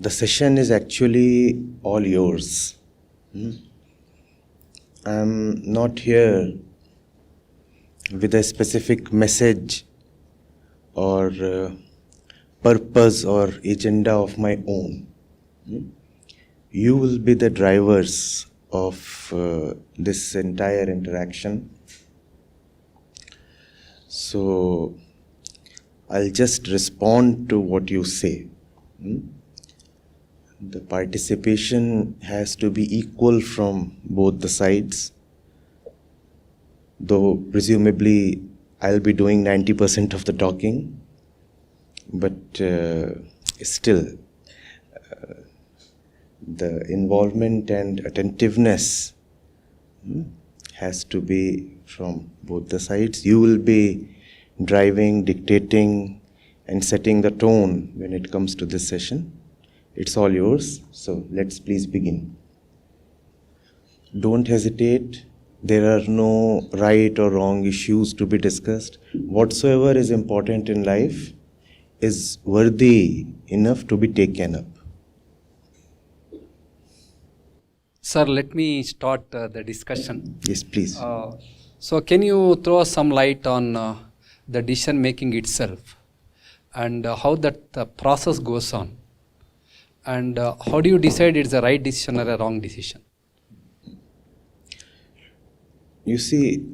The session is actually all yours. I'm not here with a specific message or purpose or agenda of my own. You will be the drivers of this entire interaction. So I'll just respond to what you say. The participation has to be equal from both the sides, though presumably I'll be doing 90% of the talking, but still the involvement and attentiveness has to be from both the sides. You will be driving, dictating and setting the tone when it comes to this session. It's all yours, so let's please begin. Don't hesitate. There are no right or wrong issues to be discussed. Whatsoever is important in life is worthy enough to be taken up. Sir, let me start the discussion. Yes, please. So can you throw some light on the decision making itself and how that process goes on? And how do you decide it's a right decision or a wrong decision? You see,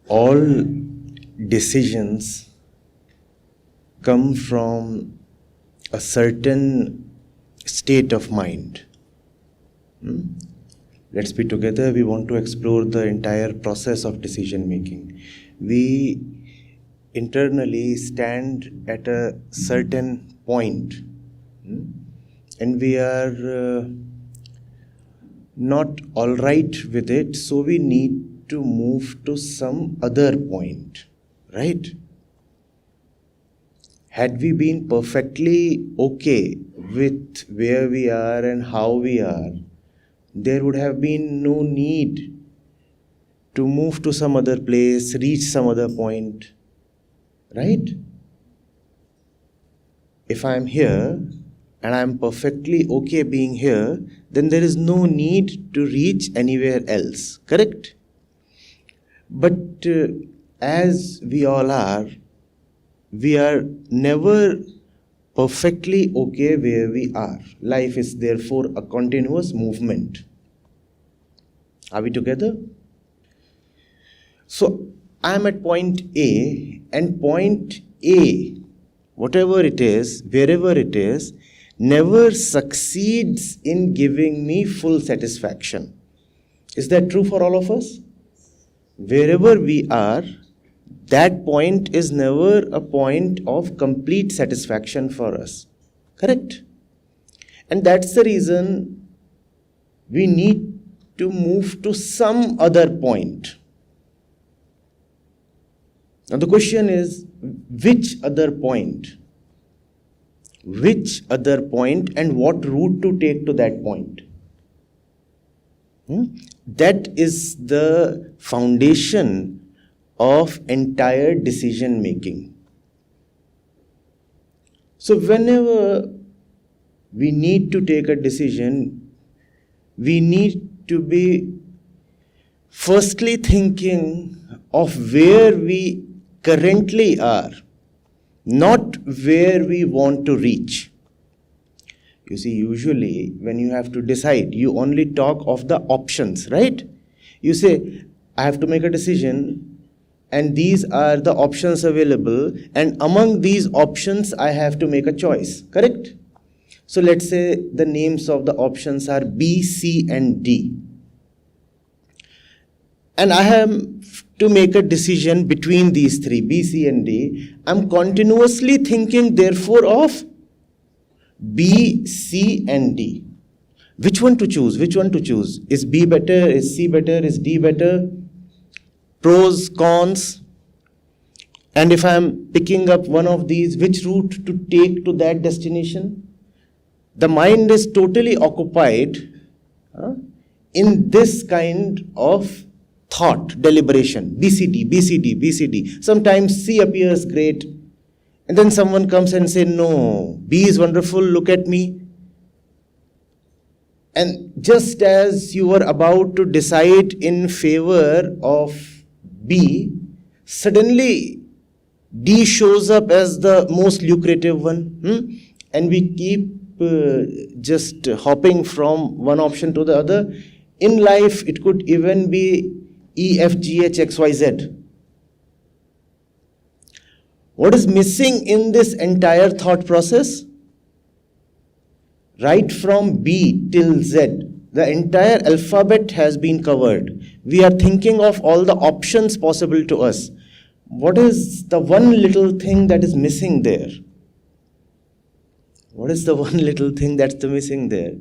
all decisions come from a certain state of mind. Let's be together. We want to explore the entire process of decision making. We internally stand at a certain point, and we are not all right with it, so we need to move to some other point, right? Had we been perfectly okay with where we are and how we are, there would have been no need to move to some other place, reach some other point, right? If I'm here and I'm perfectly okay being here, then there is no need to reach anywhere else, correct? But as we all are, we are never perfectly okay where we are. Life is therefore a continuous movement. Are we together? So I'm at point A, and point A, whatever it is, wherever it is, never succeeds in giving me full satisfaction. Is that true for all of us? Wherever we are, that point is never a point of complete satisfaction for us. Correct? And that's the reason we need to move to some other point. Now the question is, which other point? Which other point and what route to take to that point? That is the foundation of entire decision making. So whenever we need to take a decision, we need to be firstly thinking of where we currently are, not where we want to reach. You see, usually when you have to decide, you only talk of the options, right? You say, I have to make a decision and these are the options available, and among these options I have to make a choice, correct? So let's say the names of the options are B, C and D. And I have to make a decision between these three, B, C and D. I'm continuously thinking therefore of B, C and D. Which one to choose? Which one to choose? Is B better? Is C better? Is D better? Pros, cons. And if I'm picking up one of these, which route to take to that destination? The mind is totally occupied in this kind of thought, deliberation, BCD, BCD, BCD. Sometimes C appears great And then someone comes and say, no, B is wonderful, look at me. And just as you were about to decide in favor of B, suddenly D shows up as the most lucrative one. And we keep just hopping from one option to the other. In life, it could even be E, F, G, H, X, Y, Z. What is missing in this entire thought process? Right from B till Z, the entire alphabet has been covered. We are thinking of all the options possible to us. What is the one little thing that is missing there? What is the one little thing that's missing there?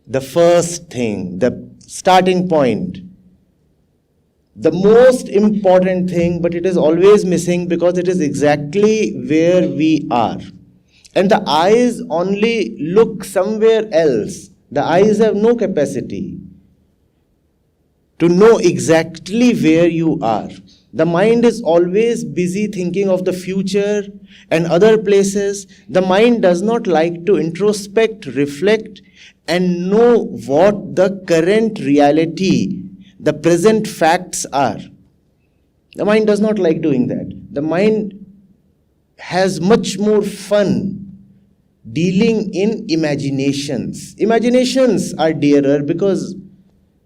The first thing, the starting point. The most important thing, but it is always missing because it is exactly where we are. And the eyes only look somewhere else. The eyes have no capacity to know exactly where you are. The mind is always busy thinking of the future and other places. The mind does not like to introspect, reflect, and know what the current reality, the present facts are. The mind does not like doing that. The mind has much more fun dealing in imaginations. Imaginations are dearer because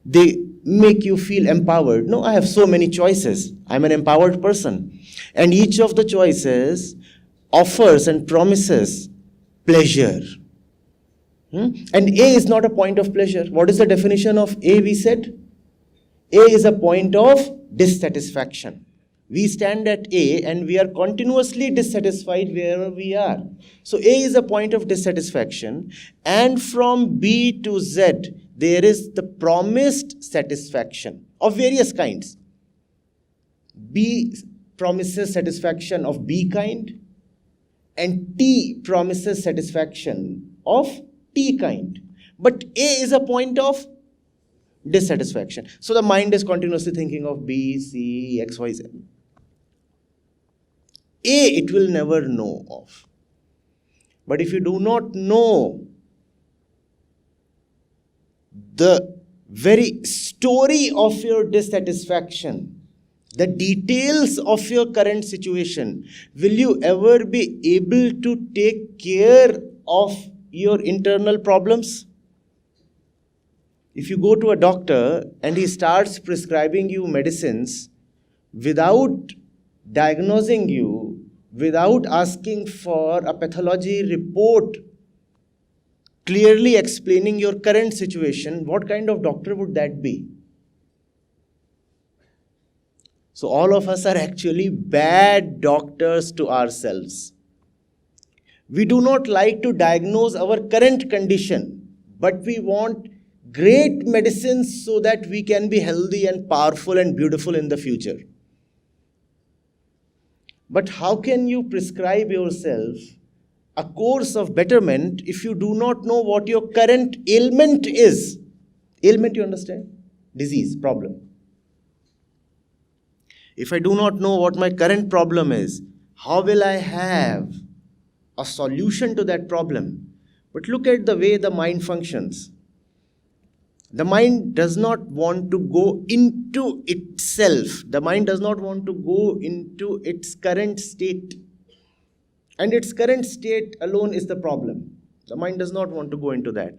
they make you feel empowered. No, I have so many choices. I'm an empowered person. And each of the choices offers and promises pleasure. And A is not a point of pleasure. What is the definition of A, we said? A is a point of dissatisfaction. We stand at A and we are continuously dissatisfied wherever we are. So A is a point of dissatisfaction, and from B to Z, there is the promised satisfaction of various kinds. B promises satisfaction of B kind, and T promises satisfaction of T kind. But A is a point of dissatisfaction. So the mind is continuously thinking of B, C, X, Y, Z. A, it will never know of. But if you do not know the very story of your dissatisfaction, the details of your current situation, will you ever be able to take care of your internal problems? If you go to a doctor and he starts prescribing you medicines without diagnosing you, without asking for a pathology report clearly explaining your current situation, what kind of doctor would that be? So all of us are actually bad doctors to ourselves. We do not like to diagnose our current condition, but we want great medicines so that we can be healthy and powerful and beautiful in the future. But how can you prescribe yourself a course of betterment if you do not know what your current ailment is? Ailment, you understand? Disease, problem. If I do not know what my current problem is, how will I have a solution to that problem? But look at the way the mind functions. The mind does not want to go into itself. The mind does not want to go into its current state. And its current state alone is the problem. The mind does not want to go into that.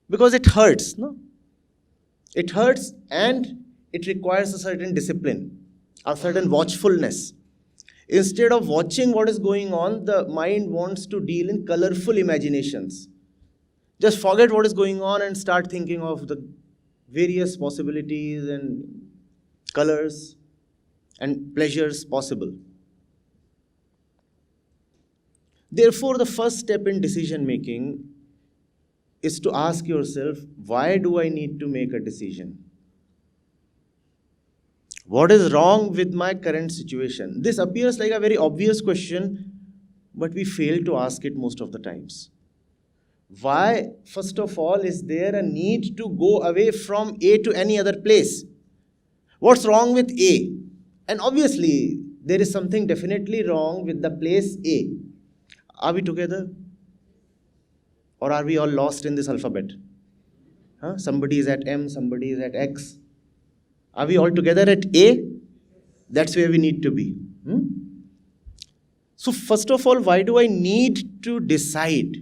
Because it hurts, no? It hurts and it requires a certain discipline, a certain watchfulness. Instead of watching what is going on, the mind wants to deal in colorful imaginations. Just forget what is going on and start thinking of the various possibilities and colors and pleasures possible. Therefore, the first step in decision making is to ask yourself, why do I need to make a decision? What is wrong with my current situation? This appears like a very obvious question, but we fail to ask it most of the times. Why, first of all, is there a need to go away from A to any other place? What's wrong with A? And obviously, there is something definitely wrong with the place A. Are we together? Or are we all lost in this alphabet? Huh? Somebody is at M, somebody is at X. Are we all together at A? That's where we need to be. So first of all, why do I need to decide?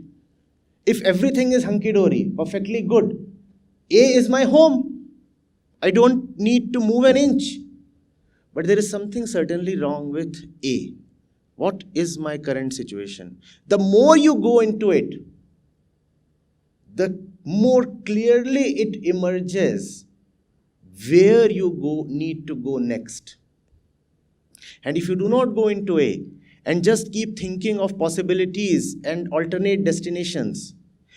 If everything is hunky-dory, perfectly good, A is my home. I don't need to move an inch. But there is something certainly wrong with A. What is my current situation? The more you go into it, the more clearly it emerges where you need to go next. And if you do not go into A and just keep thinking of possibilities and alternate destinations,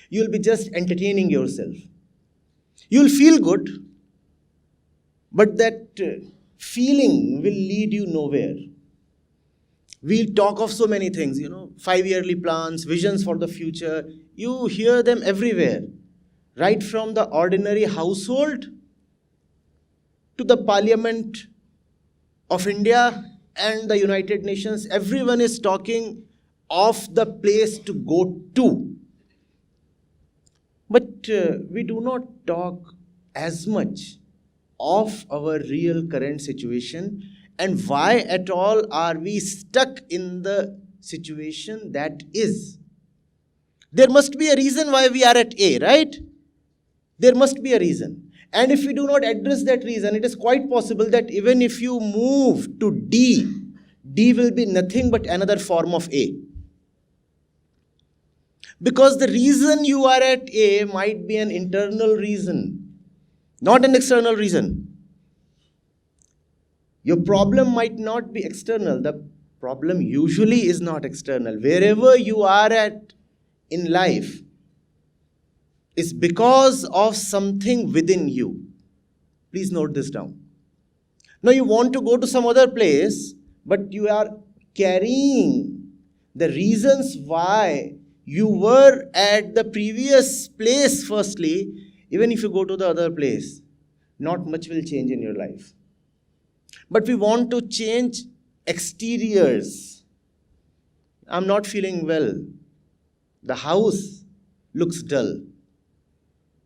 you'll be just entertaining yourself. You'll feel good, but that feeling will lead you nowhere. We'll talk of so many things, 5-yearly plans, visions for the future. You hear them everywhere, right from the ordinary household to the Parliament of India and the United Nations. Everyone is talking of the place to go to. But we do not talk as much of our real current situation, and why at all are we stuck in the situation that is. There must be a reason why we are at A, right? There must be a reason. And if we do not address that reason, it is quite possible that even if you move to D, D will be nothing but another form of A. Because the reason you are at A might be an internal reason, not an external reason. Your problem might not be external. The problem usually is not external. Wherever you are at in life is because of something within you. Please note this down. Now you want to go to some other place, but you are carrying the reasons why you were at the previous place firstly. Even if you go to the other place, not much will change in your life. But we want to change exteriors. I'm not feeling well. The house looks dull.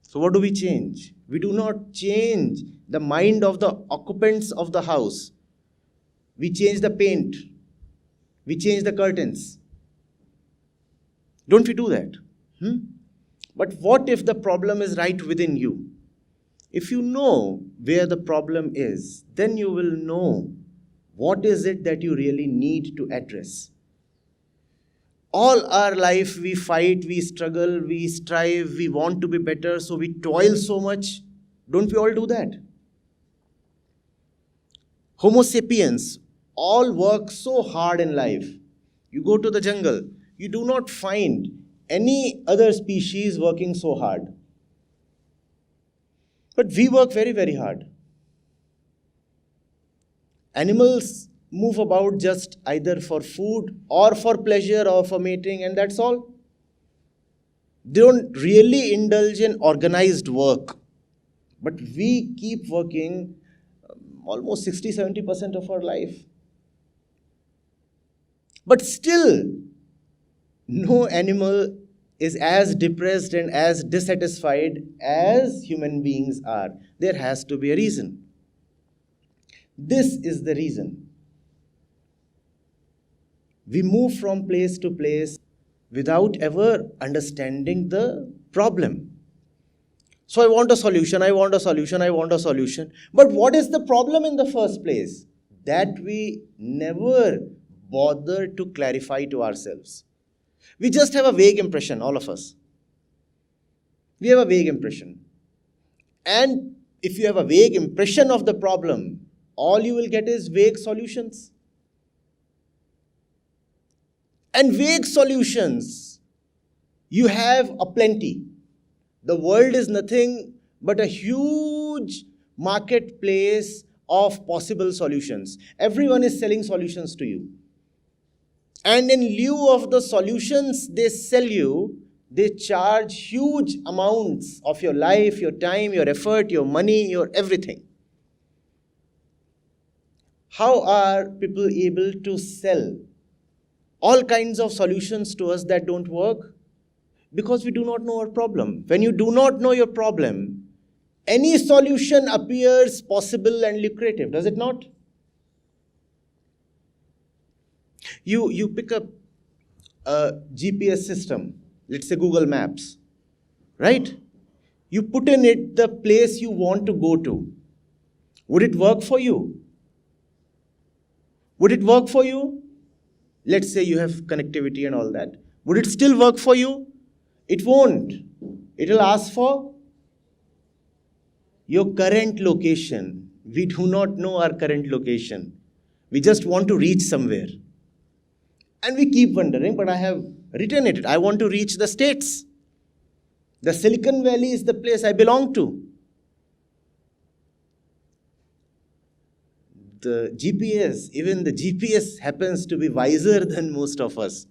So what do we change? We do not change the mind of the occupants of the house. We change the paint. We change the curtains. Don't we do that? But what if the problem is right within you? If you know where the problem is, then you will know what is it that you really need to address. All our life we fight, we struggle, we strive, we want to be better, so we toil so much. Don't we all do that? Homo sapiens all work so hard in life. You go to the jungle, you do not find any other species working so hard. But we work very, very hard. Animals move about just either for food or for pleasure or for mating, and that's all. They don't really indulge in organized work. But we keep working almost 60-70% of our life. But still, no animal is as depressed and as dissatisfied as human beings are. There has to be a reason. This is the reason. We move from place to place without ever understanding the problem. So I want a solution, I want a solution, I want a solution. But what is the problem in the first place? That we never bother to clarify to ourselves. We just have a vague impression, all of us. We have a vague impression. And if you have a vague impression of the problem, all you will get is vague solutions. And vague solutions, you have aplenty. The world is nothing but a huge marketplace of possible solutions. Everyone is selling solutions to you. And in lieu of the solutions they sell you, they charge huge amounts of your life, your time, your effort, your money, your everything. How are people able to sell all kinds of solutions to us that don't work? Because we do not know our problem. When you do not know your problem, any solution appears possible and lucrative, does it not? You pick up a GPS system, let's say Google Maps, right? You put in it the place you want to go to. Would it work for you? Would it work for you? Let's say you have connectivity and all that. Would it still work for you? It won't. It will ask for your current location. We do not know our current location. We just want to reach somewhere. And we keep wondering, but I have written it. I want to reach the States. The Silicon Valley is the place I belong to. The GPS, even the GPS happens to be wiser than most of us.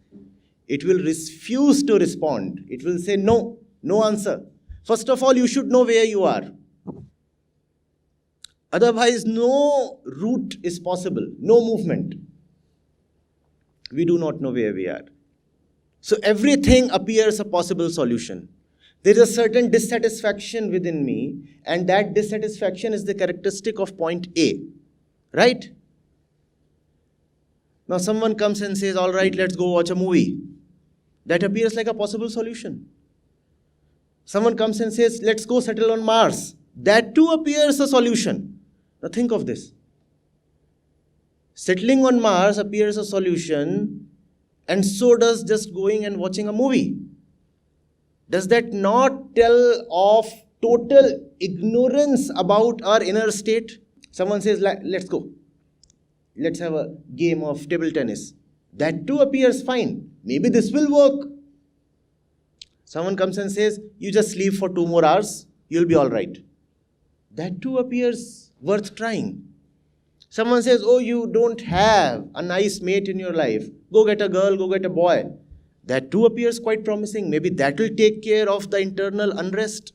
It will refuse to respond. It will say no, no answer. First of all, you should know where you are. Otherwise, no route is possible, no movement. We do not know where we are. So everything appears a possible solution. There is a certain dissatisfaction within me, and that dissatisfaction is the characteristic of point A. Right? Now someone comes and says, all right, let's go watch a movie. That appears like a possible solution. Someone comes and says, let's go settle on Mars. That too appears a solution. Now think of this. Settling on Mars appears a solution, and so does just going and watching a movie. Does that not tell of total ignorance about our inner state? Someone says, let's go. Let's have a game of table tennis. That too appears fine. Maybe this will work. Someone comes and says, you just sleep for 2 more hours, you'll be all right. That too appears worth trying. Someone says, oh, you don't have a nice mate in your life. Go get a girl, go get a boy. That too appears quite promising. Maybe that will take care of the internal unrest.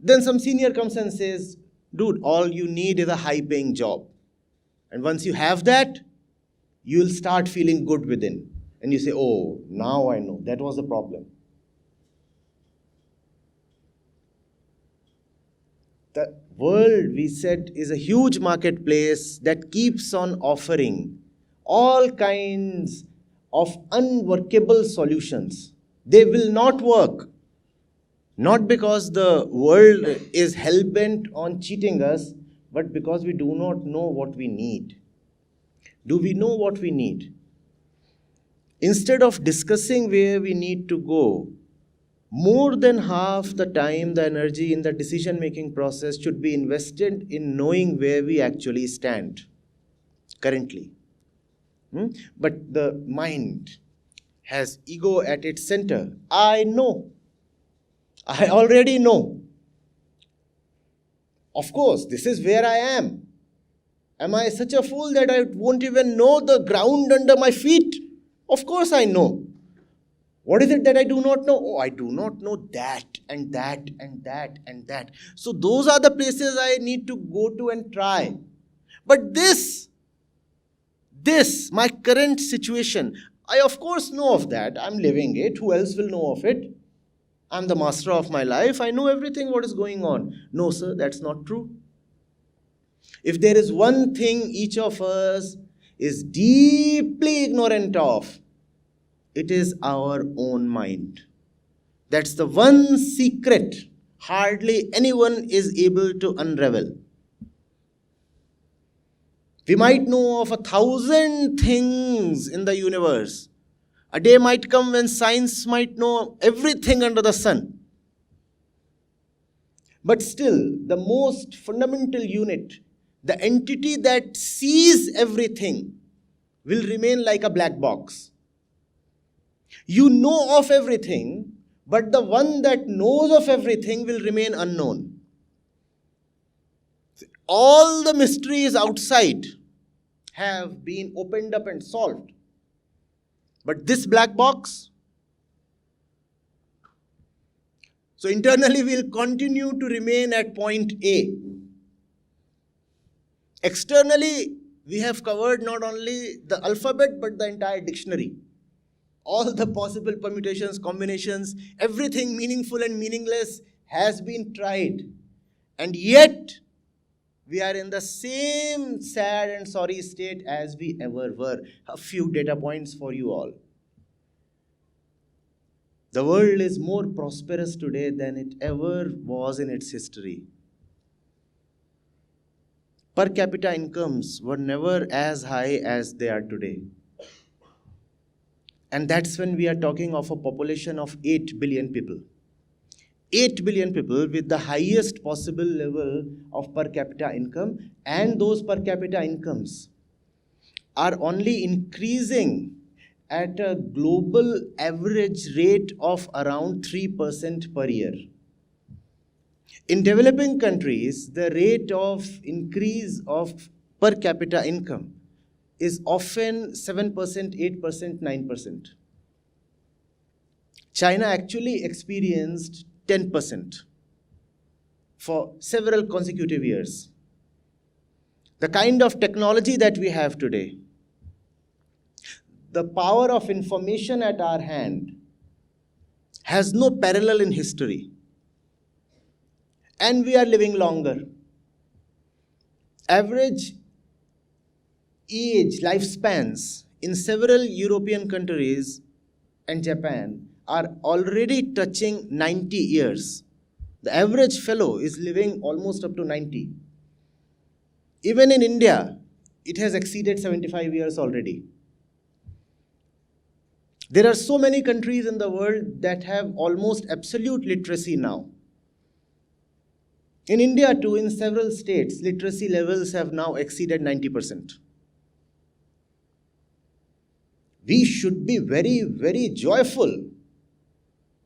Then some senior comes and says, dude, all you need is a high-paying job. And once you have that, you'll start feeling good within. And you say, oh, now I know. That was the problem. The world, we said, is a huge marketplace that keeps on offering all kinds of unworkable solutions. They will not work. Not because the world is hell-bent on cheating us, but because we do not know what we need. Do we know what we need? Instead of discussing where we need to go, more than half the time, the energy in the decision-making process should be invested in knowing where we actually stand currently. But the mind has ego at its center. I know. I already know. Of course, this is where I am. Am I such a fool that I won't even know the ground under my feet? Of course I know. What is it that I do not know? Oh, I do not know that and that and that and that. So those are the places I need to go to and try. But this, my current situation, I of course know of that. I'm living it. Who else will know of it? I'm the master of my life. I know everything what is going on. No, sir, that's not true. If there is one thing each of us is deeply ignorant of, it is our own mind. That's the one secret hardly anyone is able to unravel. We might know of 1,000 things in the universe. A day might come when science might know everything under the sun. But still, the most fundamental unit, the entity that sees everything, will remain like a black box. You know of everything, but the one that knows of everything will remain unknown. All the mysteries outside have been opened up and solved. But this black box, so internally we'll continue to remain at point A. Externally, we have covered not only the alphabet but the entire dictionary. All the possible permutations, combinations, everything meaningful and meaningless has been tried. And yet, we are in the same sad and sorry state as we ever were. A few data points for you all. The world is more prosperous today than it ever was in its history. Per capita incomes were never as high as they are today. And that's when we are talking of a population of 8 billion people. 8 billion people with the highest possible level of per capita income, and those per capita incomes are only increasing at a global average rate of around 3% per year. In developing countries, the rate of increase of per capita income is often 7%, 8%, 9%. China actually experienced 10% for several consecutive years. The kind of technology that we have today, the power of information at our hand, has no parallel in history. And we are living longer. Average age, lifespans in several European countries and Japan are already touching 90 years. The average fellow is living almost up to 90. Even in India, it has exceeded 75 years already. There are so many countries in the world that have almost absolute literacy now. In India too, in several states, literacy levels have now exceeded 90%. We should be very, very joyful.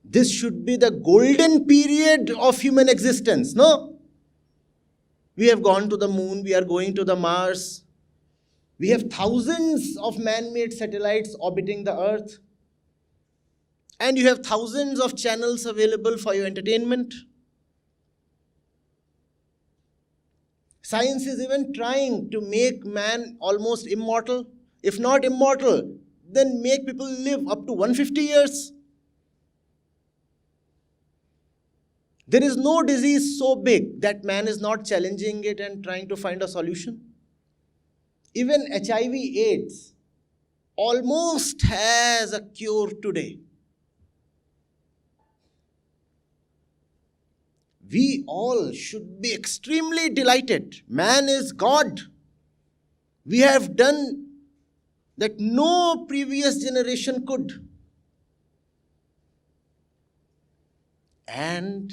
This should be the golden period of human existence, no? We have gone to the moon, we are going to the Mars. We have thousands of man-made satellites orbiting the Earth. And you have thousands of channels available for your entertainment. Science is even trying to make man almost immortal. If not immortal, then make people live up to 150 years. There is no disease so big that man is not challenging it and trying to find a solution. Even HIV/AIDS almost has a cure today. We all should be extremely delighted. Man is God. We have done that no previous generation could. And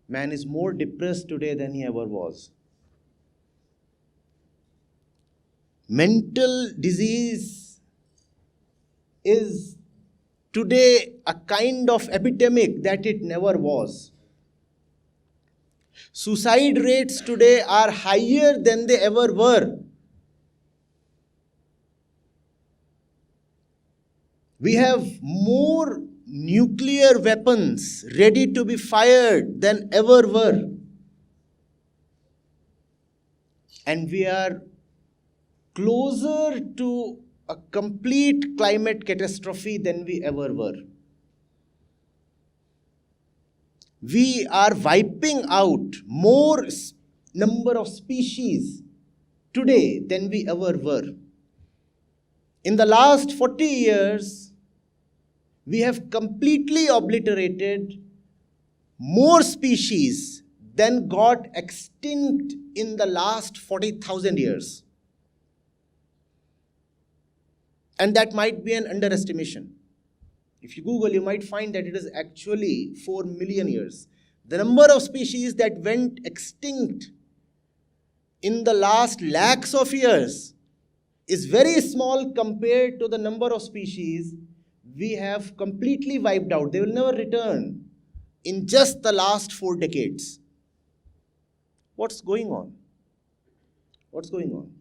man is more depressed today than he ever was. Mental disease is today a kind of epidemic that it never was. Suicide rates today are higher than they ever were. We have more nuclear weapons ready to be fired than ever were. And we are closer to a complete climate catastrophe than we ever were. We are wiping out more number of species today than we ever were. In the last 40 years, we have completely obliterated more species than got extinct in the last 40,000 years. And that might be an underestimation. If you Google, you might find that it is actually 4 million years. The number of species that went extinct in the last lakhs of years is very small compared to the number of species we have completely wiped out. They will never return in just the last 4 decades. What's going on? What's going on?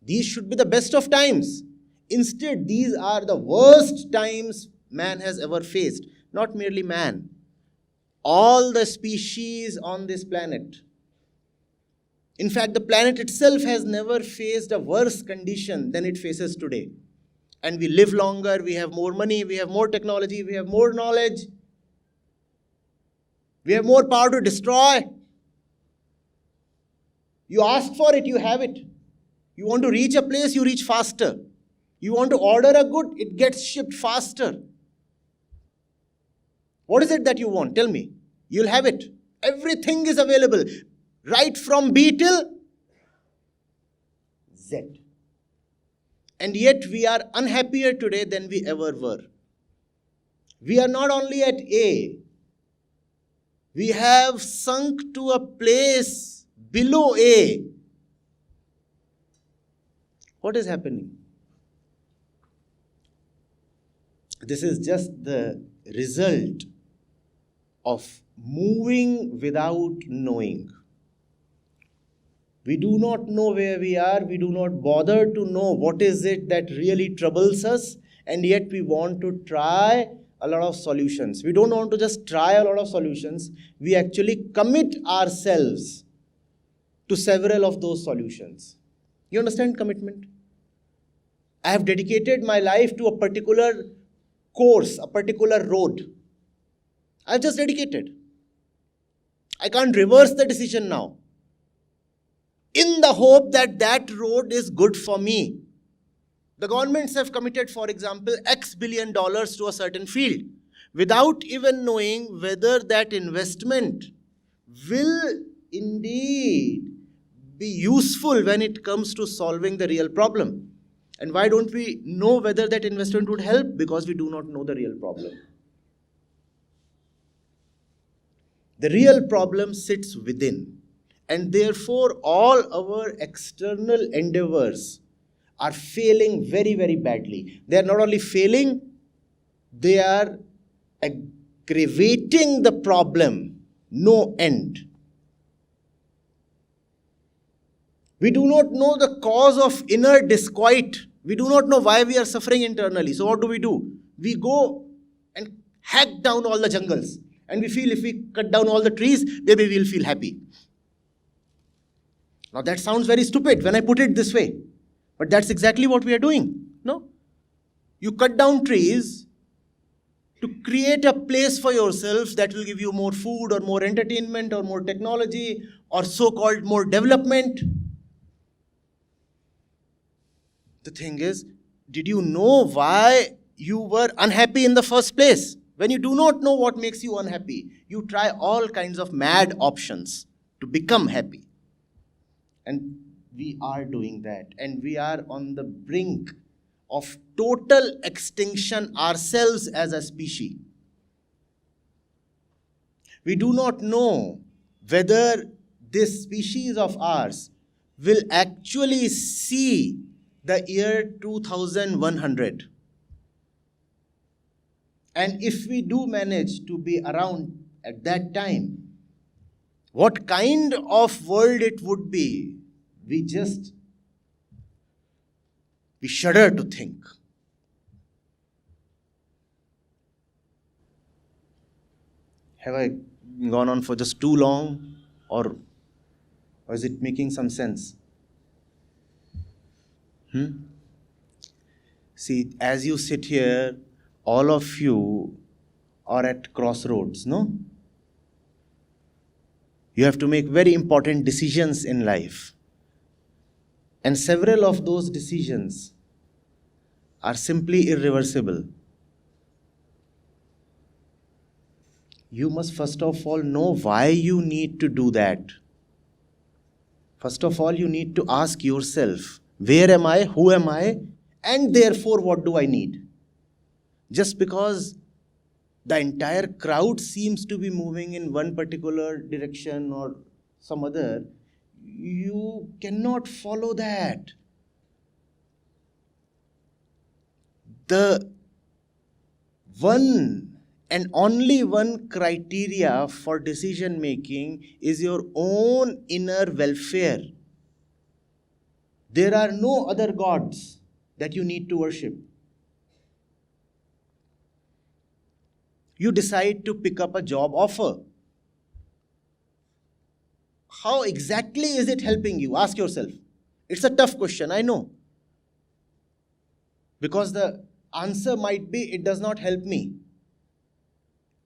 These should be the best of times. Instead, these are the worst times man has ever faced. Not merely man. All the species on this planet. In fact, the planet itself has never faced a worse condition than it faces today. And we live longer, we have more money, we have more technology, we have more knowledge, we have more power to destroy. You ask for it, you have it. You want to reach a place, you reach faster. You want to order a good, it gets shipped faster. What is it that you want? Tell me. You'll have it. Everything is available. Right from B till Z. And yet we are unhappier today than we ever were. We are not only at A, we have sunk to a place below A. What is happening? This is just the result of moving without knowing. We do not know where we are. We do not bother to know what is it that really troubles us. And yet we want to try a lot of solutions. We don't want to just try a lot of solutions. We actually commit ourselves to several of those solutions. You understand commitment? I have dedicated my life to a particular course, a particular road. I've just dedicated. I can't reverse the decision now. In the hope that that road is good for me. The governments have committed, for example, X billion dollars to a certain field without even knowing whether that investment will indeed be useful when it comes to solving the real problem. And why don't we know whether that investment would help? Because we do not know the real problem. The real problem sits within. And therefore, all our external endeavors are failing very, very badly. They are not only failing, they are aggravating the problem, no end. We do not know the cause of inner disquiet. We do not know why we are suffering internally. So what do? We go and hack down all the jungles. And we feel if we cut down all the trees, maybe we'll feel happy. Now that sounds very stupid when I put it this way. But that's exactly what we are doing. No? You cut down trees to create a place for yourself that will give you more food or more entertainment or more technology or so-called more development. The thing is, did you know why you were unhappy in the first place? When you do not know what makes you unhappy, you try all kinds of mad options to become happy. And we are doing that. And we are on the brink of total extinction ourselves as a species. We do not know whether this species of ours will actually see the year 2100. And if we do manage to be around at that time, what kind of world it would be, we shudder to think. Have I gone on for just too long, or is it making some sense? See, as you sit here, all of you are at crossroads, no? You have to make very important decisions in life. And several of those decisions are simply irreversible. You must first of all know why you need to do that. First of all, you need to ask yourself, where am I, who am I, and therefore what do I need? Just because the entire crowd seems to be moving in one particular direction or some other, you cannot follow that. The one and only one criteria for decision making is your own inner welfare. There are no other gods that you need to worship. You decide to pick up a job offer. how exactly is it helping you? Ask yourself. It's a tough question, I know. Because the answer might be, it does not help me.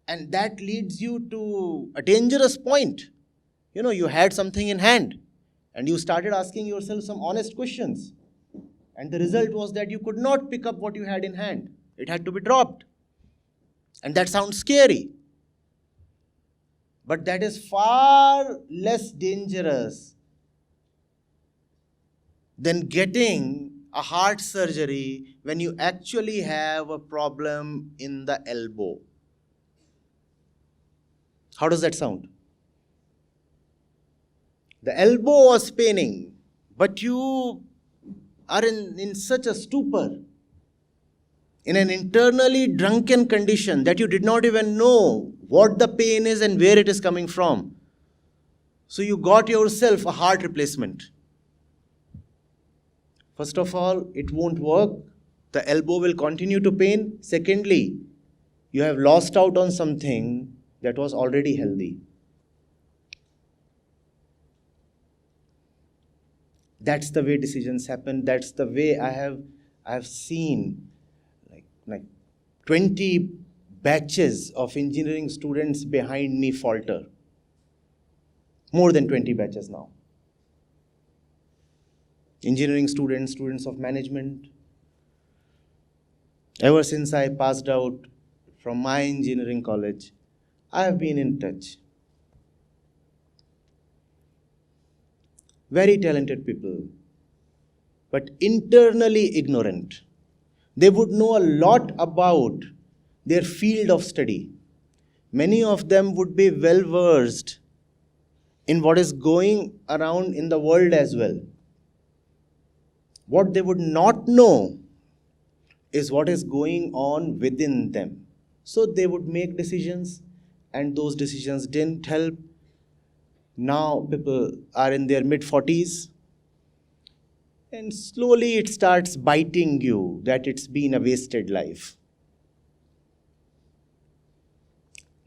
And that leads you to a dangerous point. You had something in hand and you started asking yourself some honest questions. And the result was that you could not pick up what you had in hand. It had to be dropped. And that sounds scary. But that is far less dangerous than getting a heart surgery when you actually have a problem in the elbow. How does that sound? The elbow was paining, but you are in such a stupor, in an internally drunken condition that you did not even know what the pain is and where it is coming from. So you got yourself a heart replacement. First of all, it won't work. The elbow will continue to pain. Secondly, you have lost out on something that was already healthy. That's the way decisions happen. That's the way I have seen like 20 batches of engineering students behind me falter. More than 20 batches now. Engineering students, students of management. Ever since I passed out from my engineering college, I have been in touch. Very talented people, but internally ignorant. They would know a lot about their field of study. Many of them would be well versed in what is going around in the world as well. What they would not know is what is going on within them. So they would make decisions, and those decisions didn't help. Now people are in their mid-40s, and slowly it starts biting you that it's been a wasted life.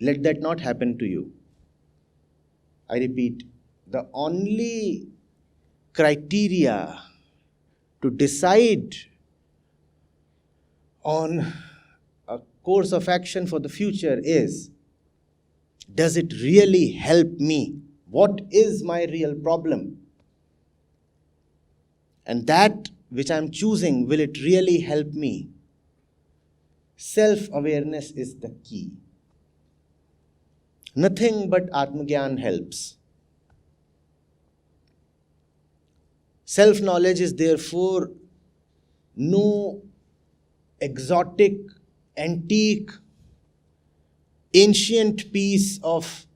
Let that not happen to you. I repeat, the only criteria to decide on a course of action for the future is, does it really help me? What is my real problem? And that which I'm choosing, will it really help me? Self-awareness is the key. Nothing but Atmagyan helps. Self-knowledge is therefore no exotic, antique, ancient piece of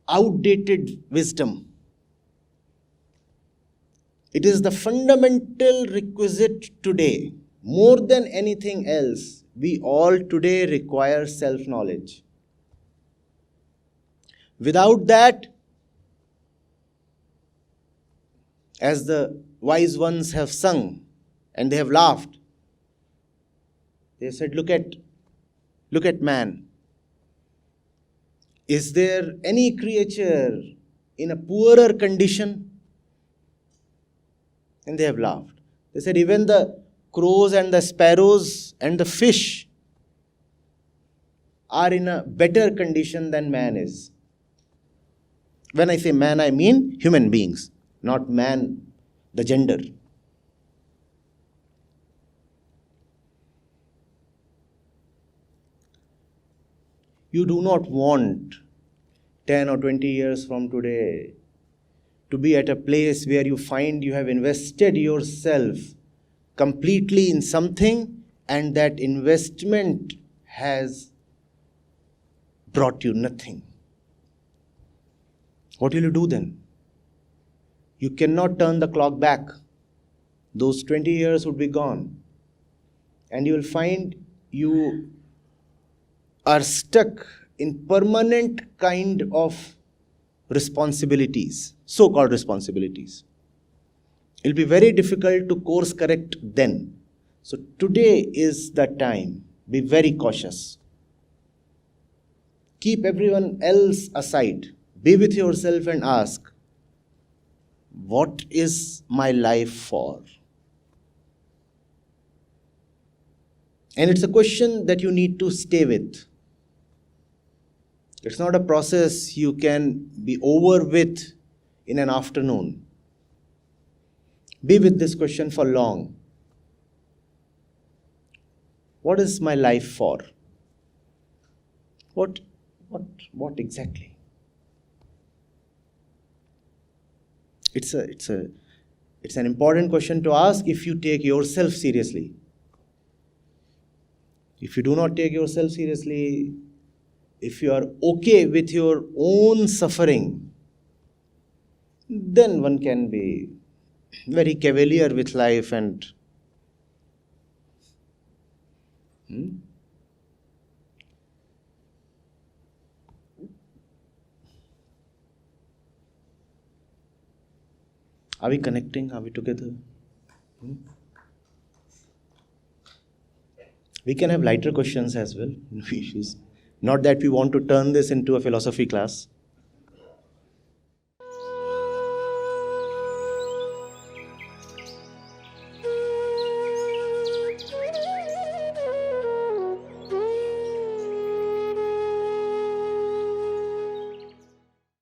outdated wisdom. It is the fundamental requisite today. More than anything else, we all today require self-knowledge. Without that, as the wise ones have sung and they have laughed, they said, look at man. Is there any creature in a poorer condition? And they have laughed. They said, even the crows and the sparrows and the fish are in a better condition than man is. When I say man, I mean human beings, not man, the gender. You do not want 10 or 20 years from today to be at a place where you find you have invested yourself completely in something and that investment has brought you nothing. What will you do then? You cannot turn the clock back. Those 20 years would be gone. And you will find you are stuck in permanent kind of responsibilities, so-called responsibilities. It will be very difficult to course correct then. So today is the time. Be very cautious. Keep everyone else aside. Be with yourself and ask, what is my life for? And it's a question that you need to stay with. It's not a process you can be over with in an afternoon. Be with this question for long. What is my life for? What exactly? It's an important question to ask if you take yourself seriously. If you do not take yourself seriously, if you are okay with your own suffering, then one can be very cavalier with life and Are we connecting? Are we together? We can have lighter questions as well. Not that we want to turn this into a philosophy class.